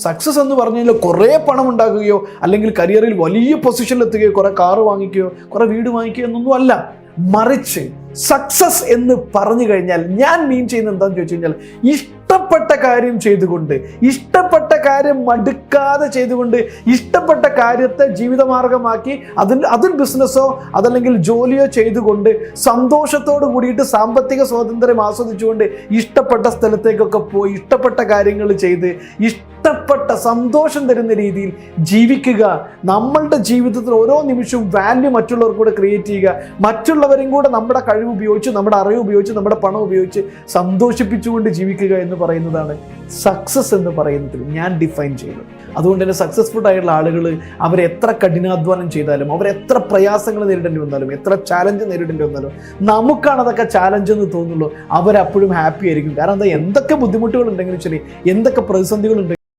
Success എന്ന് പറഞ്ഞു കഴിഞ്ഞാൽ കുറേ പണം ഉണ്ടാക്കുകയോ അല്ലെങ്കിൽ കരിയറിൽ വലിയ പൊസിഷനിലെത്തുകയോ കുറേ കാറ് വാങ്ങിക്കുകയോ കുറേ വീട് വാങ്ങിക്കുകയോ എന്നൊന്നും അല്ല. മറിച്ച് സക്സസ് എന്ന് പറഞ്ഞു കഴിഞ്ഞാൽ ഞാൻ മീൻ ചെയ്യുന്നത് എന്താണെന്ന് ചോദിച്ചു കഴിഞ്ഞാൽ ഇഷ്ടപ്പെട്ട കാര്യം ചെയ്തുകൊണ്ട്, ഇഷ്ടപ്പെട്ട കാര്യം മടുക്കാതെ ചെയ്തുകൊണ്ട്, ഇഷ്ടപ്പെട്ട കാര്യത്തെ ജീവിതമാർഗമാക്കി അതിൽ ബിസിനസ്സോ അതല്ലെങ്കിൽ ജോലിയോ ചെയ്തുകൊണ്ട് സന്തോഷത്തോട് കൂടിയിട്ട് സാമ്പത്തിക സ്വാതന്ത്ര്യം ആസ്വദിച്ചുകൊണ്ട് ഇഷ്ടപ്പെട്ട സ്ഥലത്തേക്കൊക്കെ പോയി ഇഷ്ടപ്പെട്ട കാര്യങ്ങൾ ചെയ്ത് ഇഷ്ടപ്പെട്ട സന്തോഷം തരുന്ന രീതിയിൽ ജീവിക്കുക. നമ്മളുടെ ജീവിതത്തിൽ ഓരോ നിമിഷവും വാല്യൂ മറ്റുള്ളവർക്ക് കൂടെ ക്രിയേറ്റ് ചെയ്യുക. മറ്റുള്ളവരും കൂടെ നമ്മുടെ കഴിവ് ഉപയോഗിച്ച്, നമ്മുടെ അറിവ് ഉപയോഗിച്ച്, നമ്മുടെ പണം ഉപയോഗിച്ച് സന്തോഷിപ്പിച്ചുകൊണ്ട് ജീവിക്കുക എന്ന് പറയുന്നതാണ് സക്സസ് എന്ന് പറയുന്നതിൽ ഞാൻ ഡിഫൈൻ ചെയ്യുന്നത്. അതുകൊണ്ട് തന്നെ സക്സസ്ഫുൾ ആയിട്ടുള്ള ആളുകൾ അവരെത്ര കഠിനാധ്വാനം ചെയ്താലും, അവരെത്ര പ്രയാസങ്ങൾ നേരിടേണ്ടി വന്നാലും, എത്ര ചാലഞ്ച് നേരിടേണ്ടി വന്നാലും നമുക്കാണ് അതൊക്കെ ചാലഞ്ച് എന്ന് തോന്നുള്ളൂ. അവരപ്പോഴും ഹാപ്പി ആയിരിക്കും. കാരണം എന്താ, എന്തൊക്കെ ബുദ്ധിമുട്ടുകൾ ഉണ്ടെങ്കിലും ശരി, എന്തൊക്കെ പ്രതിസന്ധികൾ ഉണ്ടെങ്കിലും